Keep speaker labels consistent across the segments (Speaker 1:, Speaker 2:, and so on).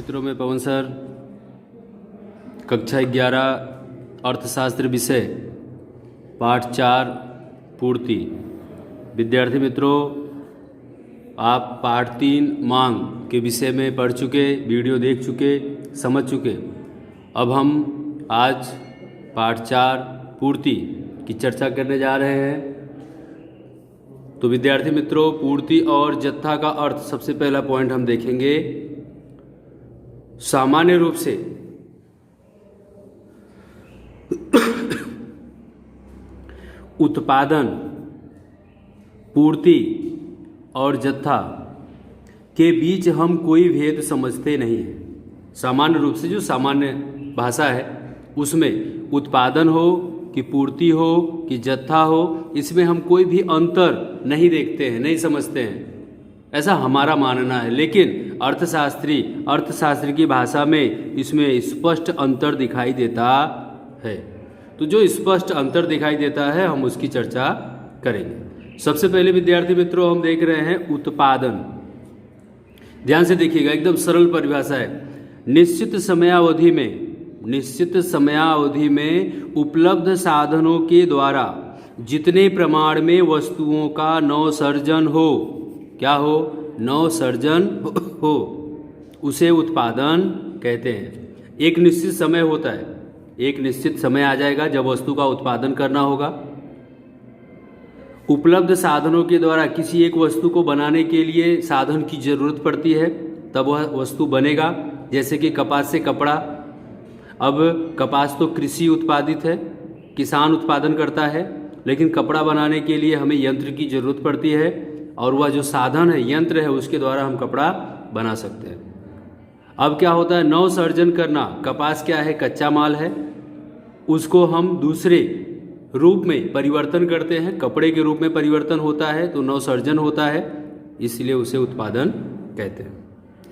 Speaker 1: मित्रों, मैं पवन सर, कक्षा 11 अर्थशास्त्र विषय पाठ 4 पूर्ति। विद्यार्थी मित्रों, आप पाठ 3 मांग के विषय में पढ़ चुके, वीडियो देख चुके, समझ चुके। अब हम आज पाठ 4 पूर्ति की चर्चा करने जा रहे हैं। तो विद्यार्थी मित्रों, पूर्ति और जत्था का अर्थ, सबसे पहला पॉइंट हम देखेंगे। सामान्य रूप से उत्पादन, पूर्ति और जत्था के बीच हम कोई भेद समझते नहीं हैं। सामान्य रूप से जो सामान्य भाषा है उसमें उत्पादन हो कि पूर्ति हो कि जत्था हो, इसमें हम कोई भी अंतर नहीं देखते हैं, नहीं समझते हैं, ऐसा हमारा मानना है। लेकिन अर्थशास्त्र की भाषा में इसमें स्पष्ट अंतर दिखाई देता है। तो जो स्पष्ट अंतर दिखाई देता है हम उसकी चर्चा करेंगे। सबसे पहले विद्यार्थी मित्रों, हम देख रहे हैं उत्पादन। ध्यान से देखिएगा, एकदम सरल परिभाषा है। निश्चित समयावधि में उपलब्ध साधनों के द्वारा जितने प्रमाण में वस्तुओं का नवसर्जन हो, क्या हो? नवसर्जन हो, उसे उत्पादन कहते हैं। एक निश्चित समय होता है, एक निश्चित समय आ जाएगा जब वस्तु का उत्पादन करना होगा। उपलब्ध साधनों के द्वारा किसी एक वस्तु को बनाने के लिए साधन की जरूरत पड़ती है, तब वह वस्तु बनेगा। जैसे कि कपास से कपड़ा। अब कपास तो कृषि उत्पादित है, किसान उत्पादन करता है, लेकिन कपड़ा बनाने के लिए हमें यंत्र की जरूरत पड़ती है, और वह जो साधन है, यंत्र है, उसके द्वारा हम कपड़ा बना सकते हैं। अब क्या होता है? नवसर्जन करना। कपास क्या है? कच्चा माल है, उसको हम दूसरे रूप में परिवर्तन करते हैं, कपड़े के रूप में परिवर्तन होता है, तो नवसर्जन होता है, इसलिए उसे उत्पादन कहते हैं।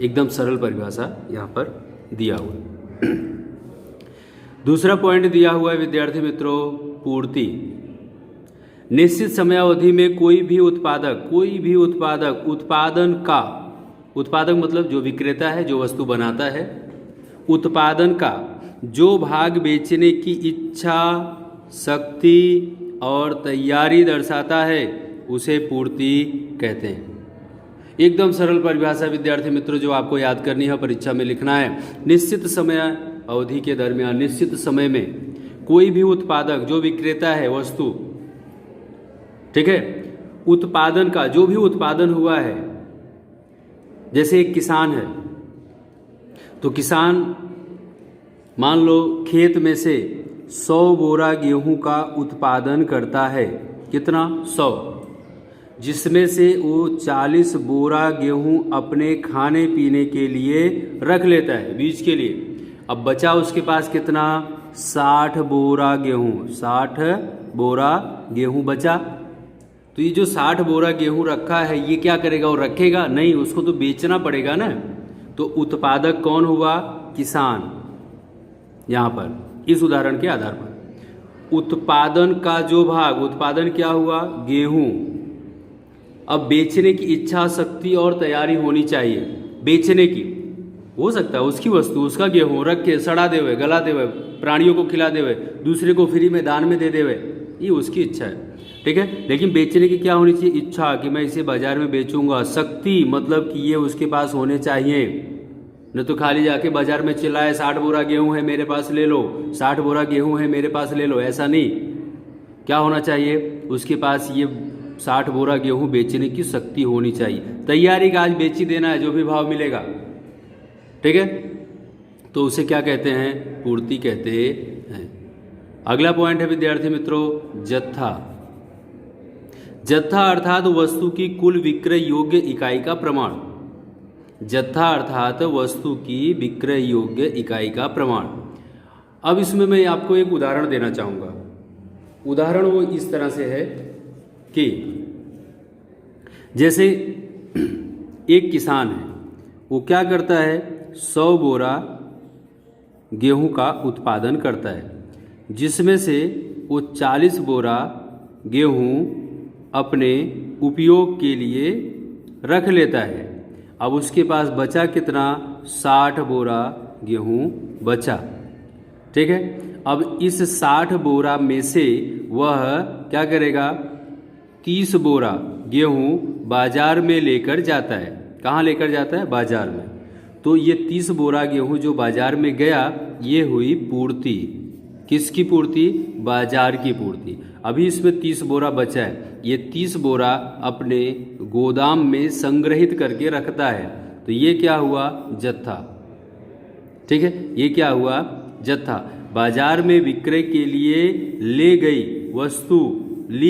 Speaker 1: एकदम सरल परिभाषा यहाँ पर दिया हुआ है। दूसरा पॉइंट दिया हुआ है विद्यार्थी मित्रों, पूर्ति। निश्चित समयावधि में कोई भी उत्पादक उत्पादक मतलब जो विक्रेता है, जो वस्तु बनाता है, उत्पादन का जो भाग बेचने की इच्छा, शक्ति और तैयारी दर्शाता है, उसे पूर्ति कहते हैं। एकदम सरल परिभाषा विद्यार्थी मित्रों, जो आपको याद करनी है, परीक्षा में लिखना है। निश्चित समय अवधि के दरमियान, निश्चित समय में कोई भी उत्पादक, जो विक्रेता है वस्तु, ठीक है, उत्पादन का जो भी उत्पादन हुआ है, जैसे एक किसान है, तो किसान मान लो खेत में से 100 बोरा गेहूं का उत्पादन करता है। कितना? 100, जिसमें से वो 40 बोरा गेहूं अपने खाने पीने के लिए रख लेता है, बीज के लिए। अब बचा उसके पास कितना? 60 बोरा गेहूं। 60 बोरा गेहूं बचा। तो ये जो 60 बोरा गेहूं रखा है, ये क्या करेगा? वो रखेगा नहीं, उसको तो बेचना पड़ेगा ना। तो उत्पादक कौन हुआ? किसान। यहाँ पर इस उदाहरण के आधार पर उत्पादन का जो भाग, उत्पादन क्या हुआ? गेहूं। अब बेचने की इच्छा, शक्ति और तैयारी होनी चाहिए। बेचने की हो सकता है उसकी वस्तु, उसका गेहूं रख के सड़ा देवे, गला देवे, प्राणियों को खिला देवे, दूसरे को फ्री में दान में दे देवे, ये उसकी इच्छा है, ठीक है। लेकिन बेचने की क्या होनी चाहिए? इच्छा, कि मैं इसे बाजार में बेचूंगा। शक्ति मतलब कि ये उसके पास होने चाहिए, न तो खाली जाके बाजार में चिल्लाए 60 बोरा गेहूं है मेरे पास ले लो, 60 बोरा गेहूं है मेरे पास ले लो, ऐसा नहीं। क्या होना चाहिए? उसके पास ये 60 बोरा गेहूं बेचने की शक्ति होनी चाहिए। तैयारी का आज बेच ही देना है, जो भी भाव मिलेगा, ठीक है। तो उसे क्या कहते हैं? पूर्ति कहते हैं। अगला पॉइंट है विद्यार्थी मित्रों, जत्था। जत्था अर्थात वस्तु की कुल विक्रय योग्य इकाई का प्रमाण। जत्था अर्थात वस्तु की विक्रय योग्य इकाई का प्रमाण। अब इसमें मैं आपको एक उदाहरण देना चाहूँगा। उदाहरण वो इस तरह से है कि जैसे एक किसान है, वो क्या करता है? 100 बोरा गेहूं का उत्पादन करता है, जिसमें से वो 40 बोरा गेहूं अपने उपयोग के लिए रख लेता है। अब उसके पास बचा कितना, 60 बोरा गेहूं बचा। ठीक है, अब इस 60 बोरा में से वह क्या करेगा, 30 बोरा गेहूं बाजार में लेकर जाता है। कहाँ लेकर जाता है, बाजार में। तो ये 30 बोरा गेहूं जो बाजार में गया, ये हुई पूर्ति। किसकी पूर्ति, बाजार की पूर्ति। अभी इसमें 30 बोरा बचा है, ये 30 बोरा अपने गोदाम में संग्रहित करके रखता है। तो ये क्या हुआ, जत्था। ठीक है, ये क्या हुआ, जत्था। बाजार में विक्रय के लिए ली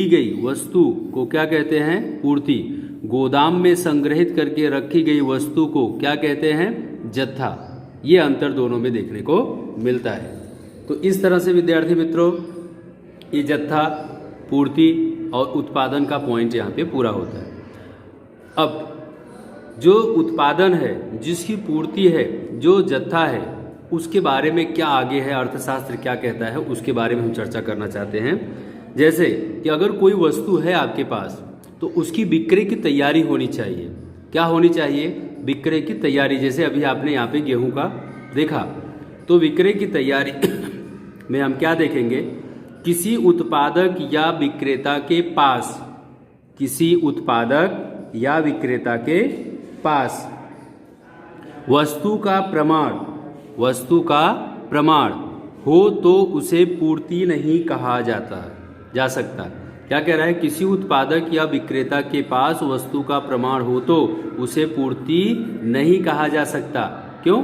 Speaker 1: गई वस्तु को क्या कहते हैं, पूर्ति। गोदाम में संग्रहित करके रखी गई वस्तु को क्या कहते हैं, जत्था। ये अंतर दोनों में देखने को मिलता है। तो इस तरह से विद्यार्थी मित्रों ये जत्था, पूर्ति और उत्पादन का पॉइंट यहाँ पे पूरा होता है। अब जो उत्पादन है, जिसकी पूर्ति है, जो जत्था है, उसके बारे में क्या आगे है, अर्थशास्त्र क्या कहता है, उसके बारे में हम चर्चा करना चाहते हैं। जैसे कि अगर कोई वस्तु है आपके पास, तो उसकी बिक्री की तैयारी होनी चाहिए। क्या होनी चाहिए, विक्रय की तैयारी। जैसे अभी आपने यहाँ पे गेहूं का देखा, तो विक्रय की तैयारी में हम क्या देखेंगे, किसी उत्पादक या विक्रेता के पास, किसी उत्पादक या विक्रेता के पास वस्तु का प्रमाण हो तो उसे पूर्ति नहीं कहा जा सकता। क्या कह रहा है, किसी उत्पादक या विक्रेता के पास वस्तु का प्रमाण हो तो उसे पूर्ति नहीं कहा जा सकता। क्यों,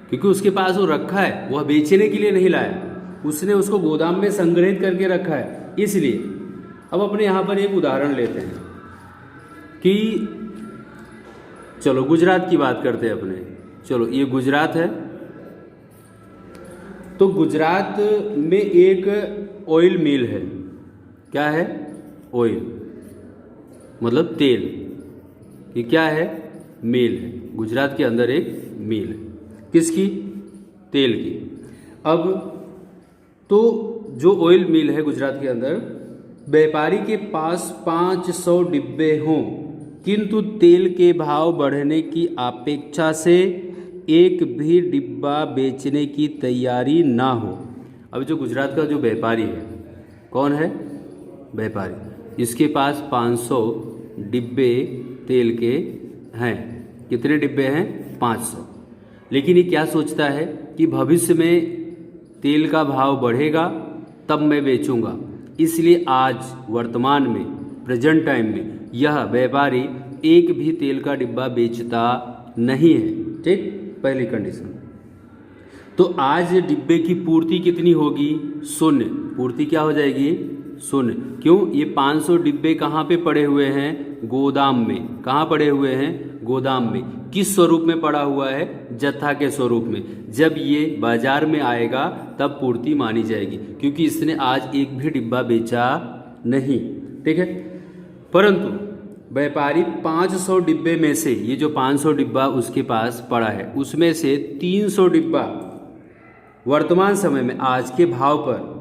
Speaker 1: क्योंकि उसके पास वो रखा है, वह बेचने के लिए नहीं लाया, उसने उसको गोदाम में संग्रहित करके रखा है, इसलिए। अब अपने यहाँ पर एक उदाहरण लेते हैं कि चलो गुजरात की बात करते हैं अपने। चलो ये गुजरात है, तो गुजरात में एक ऑयल मिल है। क्या है, ऑयल मतलब तेल। ये क्या है, मिल है। गुजरात के अंदर एक मिल है, किसकी, तेल की। अब तो जो ऑयल मिल है गुजरात के अंदर, व्यापारी के पास 500 डिब्बे हों, किंतु तेल के भाव बढ़ने की अपेक्षा से एक भी डिब्बा बेचने की तैयारी ना हो। अब जो गुजरात का जो व्यापारी है, कौन है, व्यापारी, इसके पास 500 डिब्बे तेल के हैं। कितने डिब्बे हैं, 500। लेकिन ये क्या सोचता है कि भविष्य में तेल का भाव बढ़ेगा तब मैं बेचूंगा, इसलिए आज वर्तमान में, प्रेजेंट टाइम में, यह व्यापारी एक भी तेल का डिब्बा बेचता नहीं है। ठीक, पहली कंडीशन। तो आज डिब्बे की पूर्ति कितनी होगी, 0। पूर्ति क्या हो जाएगी, 0। क्यों, ये 500 डिब्बे कहाँ पे पड़े हुए हैं, गोदाम में। कहाँ पड़े हुए हैं, गोदाम में। किस स्वरूप में पड़ा हुआ है, जत्था के स्वरूप में। जब ये बाजार में आएगा तब पूर्ति मानी जाएगी, क्योंकि इसने आज एक भी डिब्बा बेचा नहीं। ठीक है, परंतु व्यापारी 500 डिब्बे में से, ये जो 500 डिब्बा उसके पास पड़ा है, उसमें से 300 डिब्बा वर्तमान समय में आज के भाव पर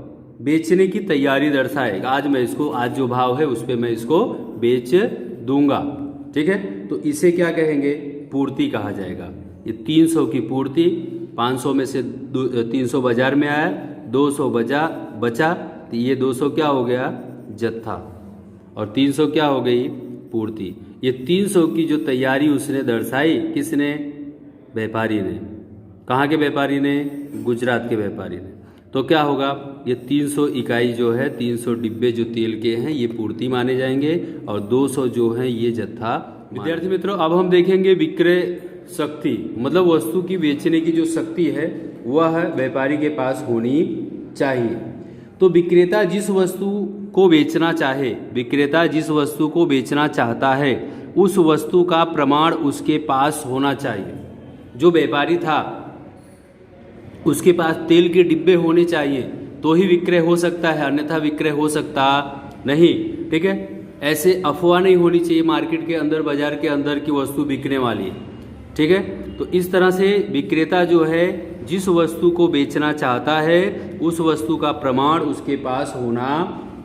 Speaker 1: बेचने की तैयारी दर्शाएगा। आज मैं इसको, आज जो भाव है उस पर मैं इसको बेच दूंगा। ठीक है, तो इसे क्या कहेंगे, पूर्ति कहा जाएगा। ये 300 की पूर्ति, 500 में से 300 बाजार में आया, 200 बचा, तो ये 200 क्या हो गया, जत्था, और 300 क्या हो गई, पूर्ति। ये 300 की जो तैयारी उसने दर्शाई, किसने, व्यापारी ने। कहाँ के व्यापारी ने, गुजरात के व्यापारी ने। तो क्या होगा, ये 300 इकाई जो है, 300 डिब्बे जो तेल के हैं, ये पूर्ति माने जाएंगे, और 200 जो हैं ये जत्था। विद्यार्थी मित्रों, अब हम देखेंगे विक्रय शक्ति, मतलब वस्तु की बेचने की जो शक्ति है वह व्यापारी के पास होनी चाहिए। तो विक्रेता जिस वस्तु को बेचना चाहे, विक्रेता जिस वस्तु को बेचना चाहता है, उस वस्तु का प्रमाण उसके पास होना चाहिए। जो व्यापारी था उसके पास तेल के डिब्बे होने चाहिए तो ही विक्रय हो सकता है, अन्यथा विक्रय हो सकता नहीं। ठीक है, ऐसे अफवाह नहीं होनी चाहिए मार्केट के अंदर, बाजार के अंदर की वस्तु बिकने वाली है। ठीक है, तो इस तरह से विक्रेता जो है जिस वस्तु को बेचना चाहता है उस वस्तु का प्रमाण उसके पास होना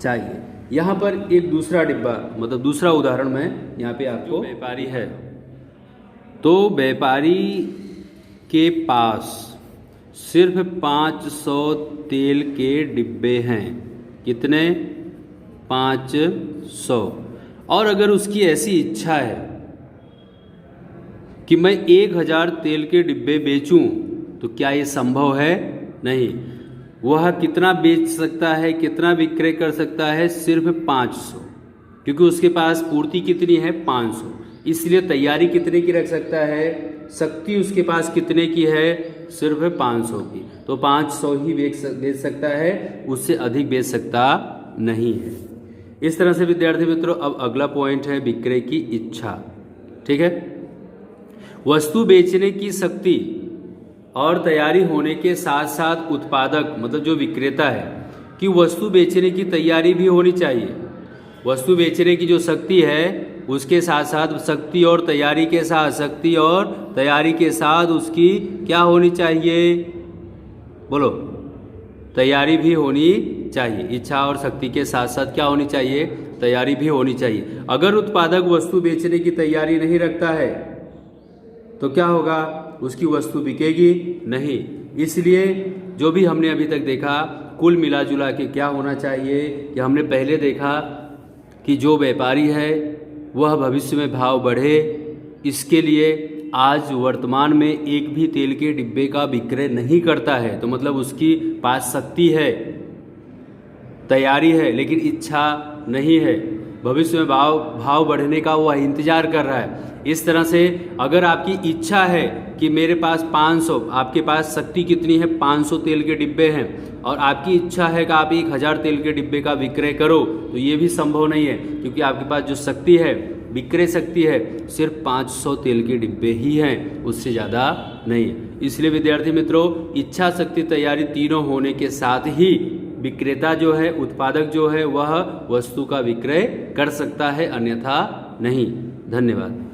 Speaker 1: चाहिए। यहाँ पर एक दूसरा डिब्बा मतलब दूसरा उदाहरण मैं यहाँ पे आपको, व्यापारी है तो व्यापारी के पास सिर्फ 500 तेल के डिब्बे हैं। कितने? 500। और अगर उसकी ऐसी इच्छा है कि मैं 1000 तेल के डिब्बे बेचूं, तो क्या ये संभव है? नहीं। वह कितना बेच सकता है, कितना विक्रय कर सकता है? सिर्फ 500, क्योंकि उसके पास पूर्ति कितनी है? 500। इसलिए तैयारी कितने की रख सकता है? शक्ति उसके पास कितने की है? सिर्फ 500 की। तो 500 ही बेच सकता है, उससे अधिक बेच सकता नहीं है। इस तरह से विद्यार्थी मित्रों, अब अगला पॉइंट है विक्रय की इच्छा। ठीक है। वस्तु बेचने की शक्ति और तैयारी होने के साथ साथ उत्पादक मतलब जो विक्रेता है कि वस्तु बेचने की तैयारी भी होनी चाहिए। वस्तु बेचने की जो शक्ति है उसके साथ साथ शक्ति और तैयारी के साथ, शक्ति और तैयारी के साथ उसकी क्या होनी चाहिए? बोलो। तैयारी भी होनी चाहिए। इच्छा और शक्ति के साथ साथ क्या होनी चाहिए? तैयारी भी होनी चाहिए। अगर उत्पादक वस्तु बेचने की तैयारी नहीं रखता है तो क्या होगा? उसकी वस्तु बिकेगी नहीं। इसलिए जो भी हमने अभी तक देखा, कुल मिला जुला के क्या होना चाहिए कि हमने पहले देखा कि जो व्यापारी है वह भविष्य में भाव बढ़े, इसके लिए आज वर्तमान में एक भी तेल के डिब्बे का विक्रय नहीं करता है। तो मतलब उसकी पास शक्ति है, तैयारी है, लेकिन इच्छा नहीं है। भविष्य में भाव बढ़ने का वह इंतजार कर रहा है। इस तरह से अगर आपकी इच्छा है कि मेरे पास 500, आपके पास शक्ति कितनी है? 500 तेल के डिब्बे हैं, और आपकी इच्छा है कि आप 1000 तेल के डिब्बे का विक्रय करो, तो ये भी संभव नहीं है, क्योंकि आपके पास जो शक्ति है, विक्रय शक्ति है, सिर्फ 500 तेल के डिब्बे ही हैं, उससे ज़्यादा नहीं। इसलिए विद्यार्थी मित्रों, इच्छा शक्ति तैयारी तीनों होने के साथ ही विक्रेता जो है, उत्पादक जो है, वह वस्तु का विक्रय कर सकता है, अन्यथा नहीं। धन्यवाद।